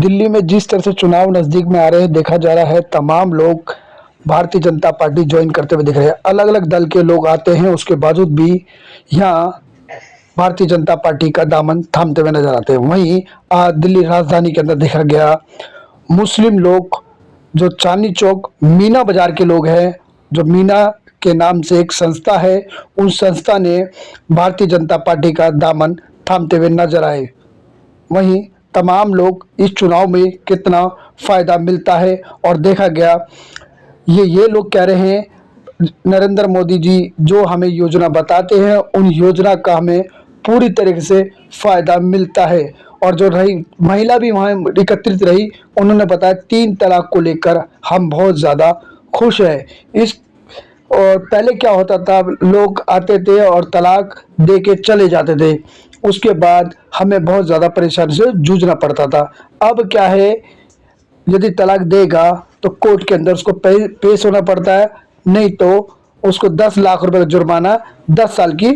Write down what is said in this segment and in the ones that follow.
दिल्ली में जिस तरह से चुनाव नजदीक में आ रहे हैं, देखा जा रहा है तमाम लोग भारतीय जनता पार्टी ज्वाइन करते हुए दिख रहे हैं। अलग अलग दल के लोग आते हैं, उसके बावजूद भी यहाँ भारतीय जनता पार्टी का दामन थामते हुए नजर आते हैं। वहीं दिल्ली राजधानी के अंदर देखा गया मुस्लिम लोग, जो चांदनी चौक मीना बाजार के लोग हैं, जो मीना के नाम से एक संस्था है, उन संस्था ने भारतीय जनता पार्टी का दामन थामते हुए नजर आए। वहीं तमाम लोग इस चुनाव में कितना फायदा मिलता है और देखा गया, ये लोग कह रहे हैं नरेंद्र मोदी जी जो हमें योजना बताते हैं उन योजना का हमें पूरी तरीके से फायदा मिलता है। और जो रही महिला भी वहाँ एकत्रित रही, उन्होंने बताया 3 तलाक को लेकर हम बहुत ज़्यादा खुश हैं। इस और पहले क्या होता था, लोग आते थे और तलाक दे के चले जाते थे, उसके बाद हमें बहुत ज़्यादा परेशानी से जूझना पड़ता था। अब क्या है, यदि तलाक देगा तो कोर्ट के अंदर उसको पेश होना पड़ता है, नहीं तो उसको 10 लाख रुपए का जुर्माना, 10 साल की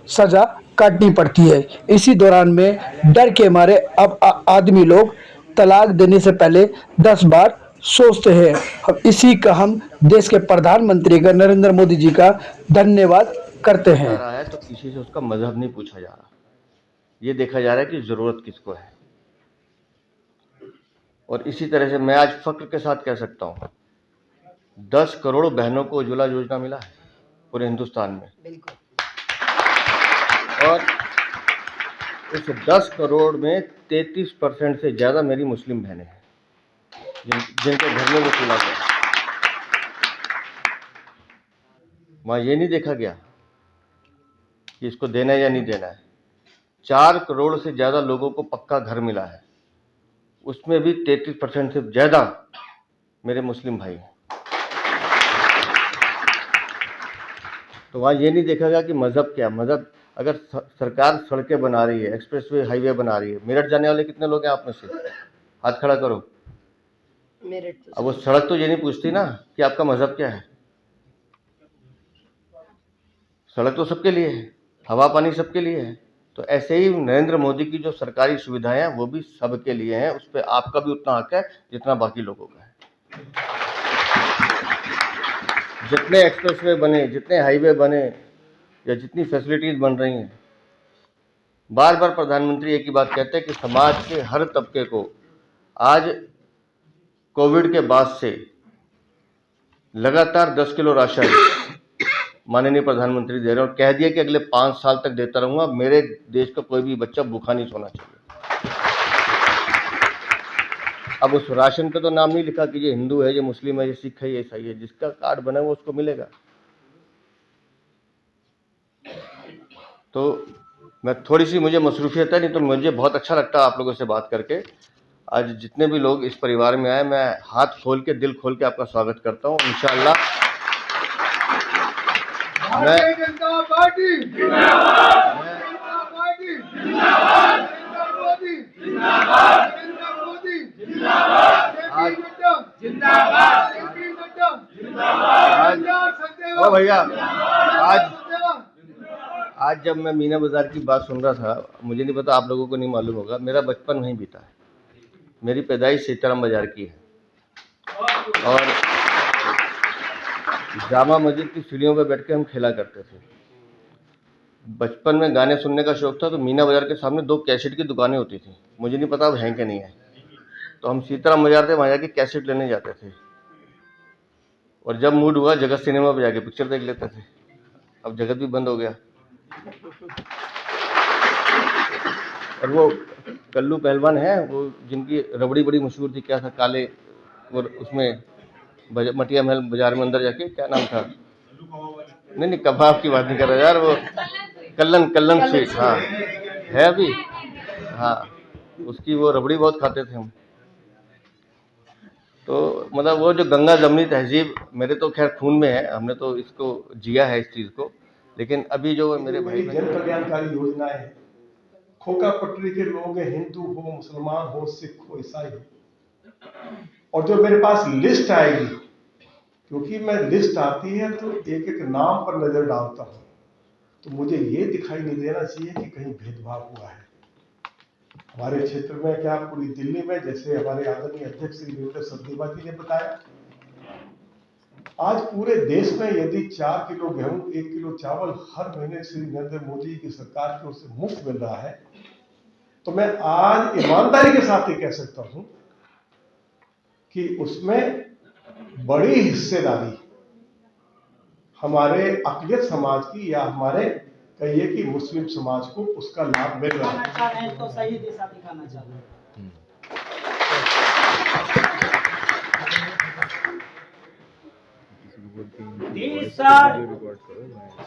सजा काटनी पड़ती है। इसी दौरान में डर के मारे अब आदमी लोग तलाक देने से पहले 10 बार सोचते हैं। अब इसी का हम देश के प्रधानमंत्री का, नरेंद्र मोदी जी का धन्यवाद करते हैं। रहा है तो किसी से उसका मजहब नहीं पूछा जा रहा, ये देखा जा रहा है कि जरूरत किसको है। और इसी तरह से मैं आज फक्र के साथ कह सकता हूँ 10 करोड़ बहनों को उज्ज्वला योजना मिला है पूरे हिंदुस्तान में। और इस 10 करोड़ में 33% से ज़्यादा मेरी मुस्लिम बहनें हैं जिनके घर में वो चूल्हा गया। वहाँ ये नहीं देखा गया कि इसको देना है या नहीं देना है। 4 करोड़ से ज़्यादा लोगों को पक्का घर मिला है, उसमें भी 33% से ज़्यादा मेरे मुस्लिम भाई हैं। तो वहाँ ये नहीं देखा गया कि मज़हब क्या। मज़हब, अगर सरकार सड़कें बना रही है, एक्सप्रेसवे हाईवे बना रही है, मेरठ जाने वाले कितने लोग हैं आप में से? हाथ खड़ा करो। मेरठ अब वो सड़क तो ये नहीं पूछती ना कि आपका मज़हब क्या है। सड़क तो सबके लिए है, हवा पानी सबके लिए है। तो ऐसे ही नरेंद्र मोदी की जो सरकारी सुविधाएं हैं वो भी सबके लिए हैं, उस पर आपका भी उतना हक है जितना बाकी लोगों का है। जितने एक्सप्रेसवे बने, जितने हाईवे बने या जितनी फैसिलिटीज बन रही हैं, बार बार प्रधानमंत्री एक ही बात कहते हैं कि समाज के हर तबके को आज कोविड के बाद से लगातार 10 किलो राशन माननीय प्रधानमंत्री दे रहे हैं और कह दिया कि अगले 5 साल तक देता रहूंगा। मेरे देश का कोई भी बच्चा भूखा नहीं सोना चाहिए। अब उस राशन पे तो नाम नहीं लिखा कि ये हिंदू है, ये मुस्लिम है, ये सिख है, ये ईसाई है। जिसका कार्ड बना है वो उसको मिलेगा। तो मैं थोड़ी सी, मुझे मसरूफियत है, नहीं तो मुझे बहुत अच्छा लगता है आप लोगों से बात करके। आज जितने भी लोग इस परिवार में आए, मैं हाथ खोल के, दिल खोल के आपका स्वागत करता हूँ। इंशाअल्लाह भैया, आज जब मैं मीना बाजार की बात सुन रहा था, मुझे नहीं पता, आप लोगों को नहीं मालूम होगा, मेरा बचपन वहीं बीता है। मेरी पैदाइश सीताराम बाजार की है और जामा मस्जिद की सीढ़ियों पर बैठ के हम खेला करते थे। बचपन में गाने सुनने का शौक था, तो मीना बाजार के सामने 2 कैसेट की दुकानें होती थी। मुझे नहीं पता अब हैं कि नहीं है। तो हम सीताराम बाजार थे, वहाँ जाके कैसेट लेने जाते थे और जब मूड हुआ जगत सिनेमा पे जाके पिक्चर देख लेते थे। अब जगत भी बंद हो गया। और वो कल्लू पहलवान है, वो जिनकी रबड़ी बड़ी मशहूर थी, क्या था, काले, और उसमें मटिया महल बाजार में अंदर जाके, क्या नाम था, नहीं कबाब की बात नहीं कर रहा यार, वो कल्लन स्वीट, हाँ है अभी, हाँ, उसकी वो रबड़ी बहुत खाते थे हम। तो मतलब वो जो गंगा जमनी तहजीब मेरे तो खैर खून में है, हमने तो इसको जिया है इस चीज़ को। लेकिन अभी जो मेरे भाई जन कल्याणकारी योजना है, खोखा पटरी के लोग, हिंदू हो, मुसलमान हो, सिख हो, ईसाई हो, और जो मेरे पास लिस्ट आएगी, क्योंकि मैं लिस्ट आती है तो एक एक नाम पर नजर डालता हूं, तो मुझे ये दिखाई नहीं देना चाहिए कि कहीं भेदभाव हुआ है। हमारे क्षेत्र में क्या पूरी दिल्ली में, जैसे हमारे आदरणीय अध्यक्ष श्री वीरेंद्र सचदेवा जी ने बताया, आज पूरे देश में यदि 4 किलो गेहूं 1 किलो चावल हर महीने श्री नरेंद्र मोदी की सरकार की ओर से मुफ्त मिल रहा है, तो मैं आज ईमानदारी के साथ ये कह सकता हूं कि उसमें बड़ी हिस्सेदारी हमारे अक़लियत समाज की या हमारे कहिए कि मुस्लिम समाज को उसका लाभ मिल रहा है। तो सही दिशा दिखाना चाहिए। 30 साल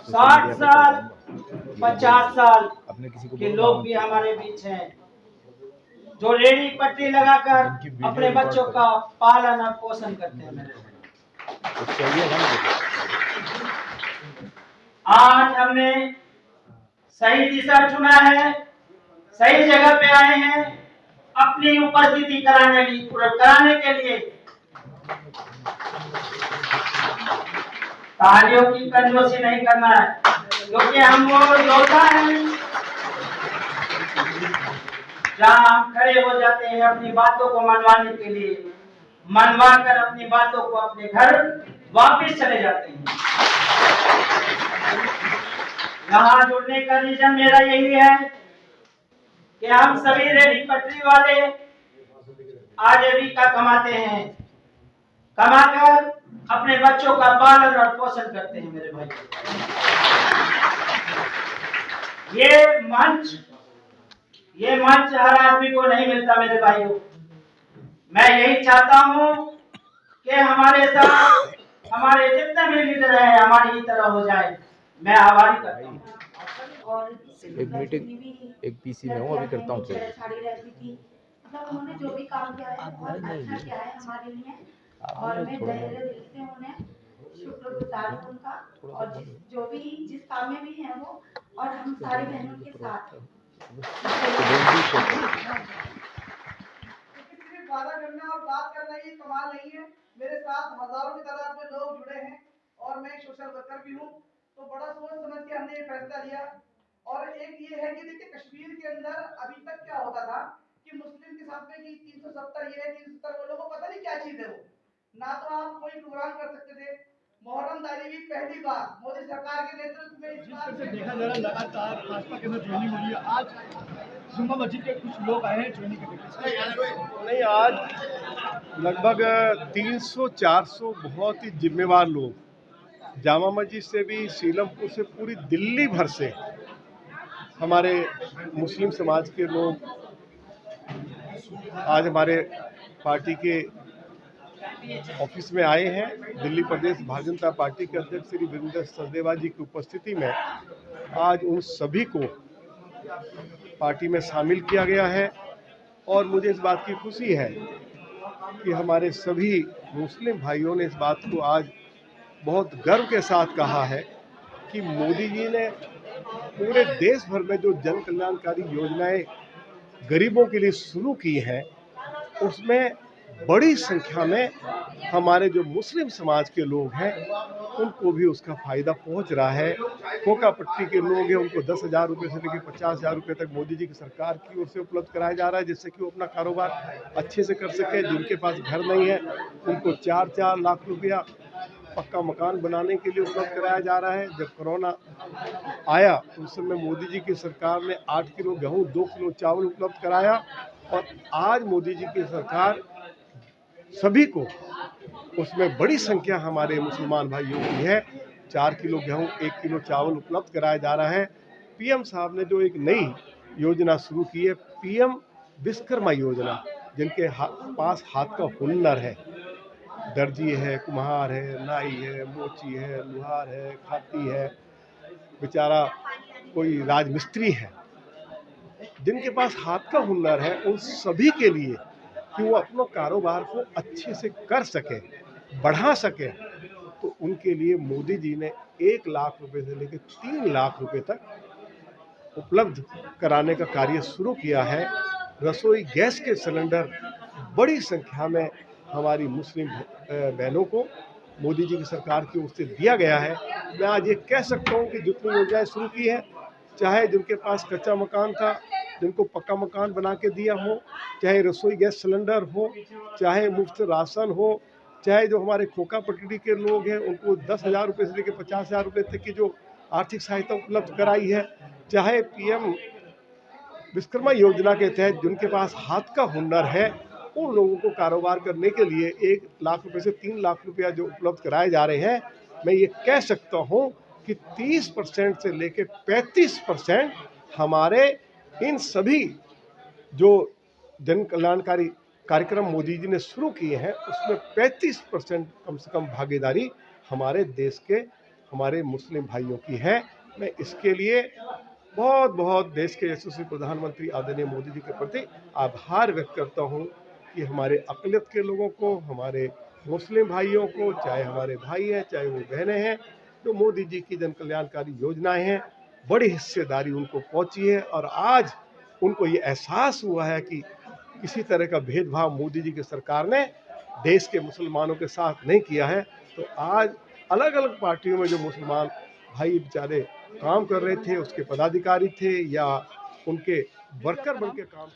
60 साल 50 साल के लोग भी हमारे बीच हैं जो रेडी पट्टी लगाकर अपने बच्चों का पालन और पोषण करते हैं। आज हमने सही दिशा चुना है, सही जगह पे आए हैं अपनी उपस्थिति कराने के लिए। तालियों की कंजूसी नहीं करना है, क्योंकि हम वो योद्धा हैं जहाँ हम खड़े हो जाते हैं अपनी बातों को मनवाने के लिए, मनवा कर अपनी बातों को अपने घर वापस चले जाते हैं। यहाँ जुड़ने का रीजन मेरा यही है कि हम सभी रेडी पटरी वाले आजीविका कमाते हैं, कमाकर अपने बच्चों का पालन और पोषण करते हैं। मेरे भाई, ये मंच हर आदमी को नहीं मिलता। मेरे भाइयों, मैं यही चाहता हूं कि हमारे साथ हमारे जितने भी लीडर हैं हमारी ही तरह हो जाए। मैं आभारी करता हूँ। एक मीटिंग एक पीसी में हूँ, अभी करता हूँ। मतलब उन्होंने जो भी काम किया है बहुत अच्छा किया है हमारे लिए, और मैं तहे दिल से उन्हें शुक्रगुजार हूँ उनका, और जिस काम में भी है वो, और हम सारी बहनों के साथ वादा करना और बात करना ये कमाल नहीं है। मेरे साथ हजारों की तादाद में लोग जुड़े हैं और मैं सोशल वर्कर भी हूँ, तो बड़ा सोच समझ के हमने ये फैसला लिया। और एक ये है कि देखिए, कश्मीर के अंदर अभी तक क्या होता था कि मुस्लिम के साथ में कि 370 ये 370 वो, लोगों को पता नहीं क्या चीज है वो, ना तो आप कोई प्रोग्राम कर सकते थे। मोहर्रम दारी भी पहली बार मोदी सरकार के नेतृत्व में इस बार से देखा जा रहा लगातार भाजपा के अंदर ज्वाइनिंग हो रही है। आज जुम्मा मस्जिद के कुछ लोग आए हैं ज्वाइनिंग करने। नहीं, आज लगभग 300-400 बहुत ही जिम्मेवार लोग जामा मस्जिद से भी, सीलमपुर से, पूरी दिल्ली भर से हमारे मुस्लिम समाज के लोग आज हमारे पार्टी के ऑफिस में आए हैं। दिल्ली प्रदेश भारतीय जनता पार्टी के अध्यक्ष श्री वीरेंद्र सचदेवा जी की उपस्थिति में आज उन सभी को पार्टी में शामिल किया गया है। और मुझे इस बात की खुशी है कि हमारे सभी मुस्लिम भाइयों ने इस बात को आज बहुत गर्व के साथ कहा है कि मोदी जी ने पूरे देश भर में जो जन कल्याणकारी योजनाएं गरीबों के लिए शुरू की हैं, उसमें बड़ी संख्या में हमारे जो मुस्लिम समाज के लोग हैं उनको भी उसका फ़ायदा पहुंच रहा है। खोका पट्टी के लोग हैं, उनको 10,000 रुपये से लेकर 50,000 रुपये तक मोदी जी की सरकार की ओर से उपलब्ध कराया जा रहा है, जिससे कि वो अपना कारोबार अच्छे से कर सके। जिनके पास घर नहीं है उनको 4-4 लाख रुपया पक्का मकान बनाने के लिए उपलब्ध कराया जा रहा है। जब कोरोना आया तो उस समय मोदी जी की सरकार ने 8 किलो गेहूँ 2 किलो चावल उपलब्ध कराया, और आज मोदी जी की सरकार सभी को, उसमें बड़ी संख्या हमारे मुसलमान भाइयों की है, 4 किलो गेहूँ 1 किलो चावल उपलब्ध कराया जा रहा है। पीएम साहब ने जो एक नई योजना शुरू की है, पीएम विश्वकर्मा योजना, जिनके पास हाथ का हुनर है, दर्जी है, कुम्हार है, नाई है, मोची है, लुहार है, खाती है, बेचारा कोई राजमिस्त्री है, जिनके पास हाथ का हुनर है, उन सभी के लिए कि वो अपने कारोबार को अच्छे से कर सके, बढ़ा सके, तो उनके लिए मोदी जी ने 1 लाख रुपए से लेकर 3 लाख रुपए तक उपलब्ध कराने का कार्य शुरू किया है। रसोई गैस के सिलेंडर बड़ी संख्या में हमारी मुस्लिम बहनों को मोदी जी की सरकार की ओर से दिया गया है। मैं आज ये कह सकता हूँ कि जितनी योजनाएं शुरू की हैं, चाहे जिनके पास कच्चा मकान था, जिनको पक्का मकान बना के दिया हो, चाहे रसोई गैस सिलेंडर हो, चाहे मुफ्त राशन हो, चाहे जो हमारे खोखा पटड़ी के लोग हैं उनको 10,000 रुपये से लेकर 50,000 रुपये तक की जो आर्थिक सहायता उपलब्ध कराई है, चाहे PM विश्वकर्मा योजना के तहत जिनके पास हाथ का हुनर है उन लोगों को कारोबार करने के लिए 1 लाख रुपए से 3 लाख रुपया जो उपलब्ध कराए जा रहे हैं, मैं ये कह सकता हूँ कि 30% से लेकर 35% हमारे इन सभी जो जन कल्याणकारी कार्यक्रम मोदी जी ने शुरू किए हैं उसमें 35% कम से कम भागीदारी हमारे देश के हमारे मुस्लिम भाइयों की है। मैं इसके लिए बहुत बहुत देश के यशस्वी प्रधानमंत्री आदरणीय मोदी जी के प्रति आभार व्यक्त करता हूँ कि हमारे अक़लियत के लोगों को, हमारे मुस्लिम भाइयों को, चाहे हमारे भाई हैं चाहे वो बहनें हैं, जो मोदी जी की जन कल्याणकारी योजनाएं हैं बड़ी हिस्सेदारी उनको पहुंची है और आज उनको ये एहसास हुआ है कि किसी तरह का भेदभाव मोदी जी की सरकार ने देश के मुसलमानों के साथ नहीं किया है। तो आज अलग अलग पार्टियों में जो मुसलमान भाई बेचारे काम कर रहे थे, उसके पदाधिकारी थे या उनके वर्कर बन के काम।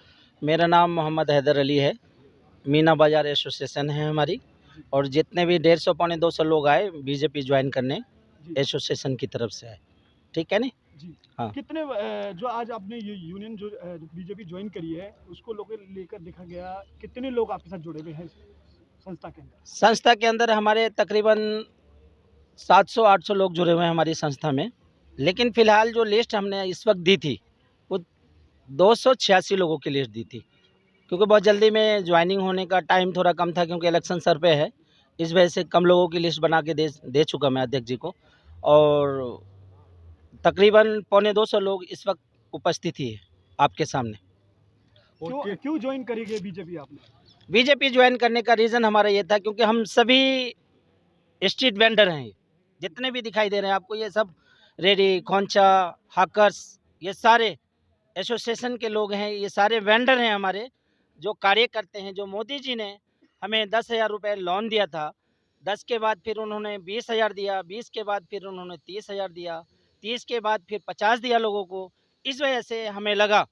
मेरा नाम मोहम्मद हैदर अली है। मीना बाजार एसोसिएशन है हमारी, और जितने भी 150 पौने 200 लोग आए बीजेपी ज्वाइन करने एसोसिएशन की तरफ से आए, ठीक है नहीं जी। हाँ। कितने जो आज आपने ये यूनियन जो बीजेपी ज्वाइन करी है उसको लेकर देखा गया, कितने लोग आपके साथ जुड़े हुए हैं संस्था के अंदर? संस्था के अंदर हमारे तकरीबन 700-800 लोग जुड़े हुए हैं हमारी संस्था में, लेकिन फ़िलहाल जो लिस्ट हमने इस वक्त दी थी वो 286 लोगों की लिस्ट दी थी, क्योंकि बहुत जल्दी में ज्वाइनिंग होने का टाइम थोड़ा कम था क्योंकि इलेक्शन सर पे है, इस वजह से कम लोगों की लिस्ट बना के दे चुका मैं अध्यक्ष जी को, और तकरीबन पौने 200 लोग इस वक्त उपस्थित ही है आपके सामने। क्यों ज्वाइन करेंगे बीजेपी आपने? बीजेपी ज्वाइन करने का रीज़न हमारा ये था क्योंकि हम सभी स्ट्रीट वेंडर हैं, जितने भी दिखाई दे रहे हैं आपको, ये सब रेडी, खोंचा, हाकर्स, ये सारे एसोसिएशन के लोग हैं, ये सारे वेंडर हैं हमारे जो कार्य करते हैं। जो मोदी जी ने हमें 10,000 रुपये लोन दिया था, 10 के बाद फिर उन्होंने 20,000 दिया, 20 के बाद फिर उन्होंने 30,000 दिया, 30 के बाद फिर 50 दिया लोगों को। इस वजह से हमें लगा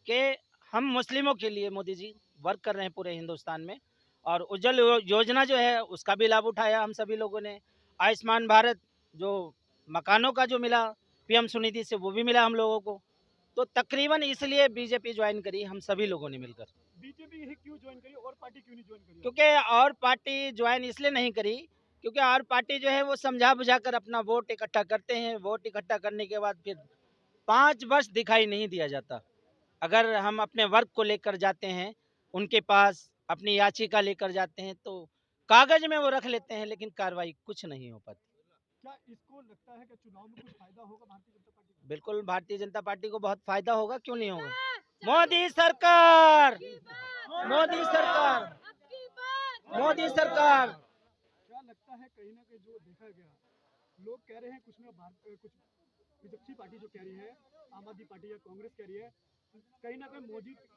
कि हम मुस्लिमों के लिए मोदी जी वर्क कर रहे हैं पूरे हिंदुस्तान में, और उज्जवल योजना जो है उसका भी लाभ उठाया हम सभी लोगों ने। आयुष्मान भारत जो मकानों का जो मिला PM स्वनिधि से, वो भी मिला हम लोगों को। तो तकरीबन इसलिए बीजेपी ज्वाइन करी हम सभी लोगों ने मिलकर। बीजेपी क्यों ज्वाइन करी और पार्टी क्यों नहीं ज्वाइन करी? क्योंकि और पार्टी ज्वाइन इसलिए नहीं करी क्योंकि और पार्टी जो है वो समझा बुझा कर अपना वोट इकट्ठा करते हैं। वोट इकट्ठा करने के बाद फिर 5 वर्ष दिखाई नहीं दिया जाता। अगर हम अपने वर्क को लेकर जाते हैं उनके पास, अपनी याचिका लेकर जाते हैं, तो कागज में वो रख लेते हैं लेकिन कार्रवाई कुछ नहीं हो पाती। क्या इसको लगता है कि चुनाव में कुछ फायदा होगा भारतीय जनता पार्टी को? बिल्कुल भारतीय जनता पार्टी को बहुत फायदा होगा, क्यों नहीं होगा। मोदी सरकार, मोदी सरकार, मोदी सरकार। क्या लगता है कहीं ना कहीं जो देखा गया, लोग कह रहे हैं कुछ विपक्षी पार्टी जो कह रही है, आम आदमी पार्टी या कांग्रेस कह रही है, कहीं ना कहीं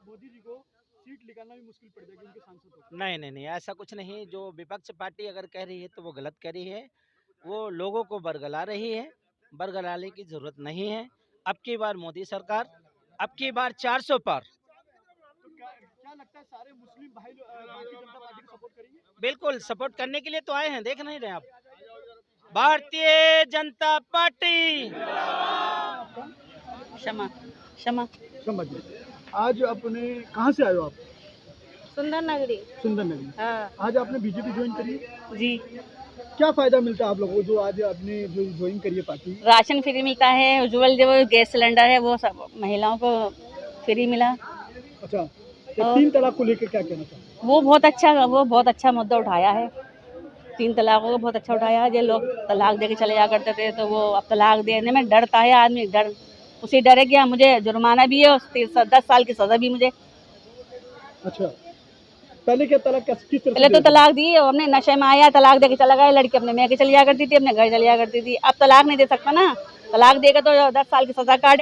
मोदी जी को सीट निकालना भी मुश्किल पड़ जाएगी उनके सांसद को। नहीं, ऐसा कुछ नहीं। जो विपक्ष पार्टी अगर कह रही है तो वो गलत कह रही है, वो लोगों को बरगला रही है। बरगलाने की जरूरत नहीं है। अब की बार मोदी सरकार, अब की बार 400 पार। तो क्या लगता है सारे मुस्लिम भाई भारतीय जनता पार्टी को सपोर्ट करेंगे? बिल्कुल सपोर्ट करने के लिए तो आए हैं, देख नहीं रहे आप। भारतीय जनता पार्टी। क्षमा क्षमा। समझ गए। आज अपने कहाँ से आए हो आप? सुंदर नगरी। सुंदर नगरी। हाँ आज आपने बीजेपी ज्वाइन करी? जी। क्या फायदा मिलता है आप लोगों को जो आज आपने जो ज्वाइन करी है पार्टी? राशन फ्री मिलता है, उज्जवल जो गैस सिलेंडर है वो सब महिलाओं को फ्री मिला। अच्छा, 3 तलाक को लेकर क्या कहना चाहते हैं? वो बहुत अच्छा मुद्दा उठाया है। 3 तलाकों को बहुत अच्छा उठाया है। जो लोग तलाक दे के चले जा करते थे तो वो अब तलाक देने में डरता है आदमी। डर उसी डरे गया। मुझे जुर्माना भी है और 10 साल की सजा भी मुझे। अच्छा, पहले क्या तलाक किस तरह? पहले तो तलाक दी, हमने नशे में आया, तलाक दे के चला गया। लड़की अपने मैके चली जा करती थी, अपने घर चली जा करती थी। अब तलाक नहीं दे सकता ना, तलाक देगा तो 10 साल की सजा काटे।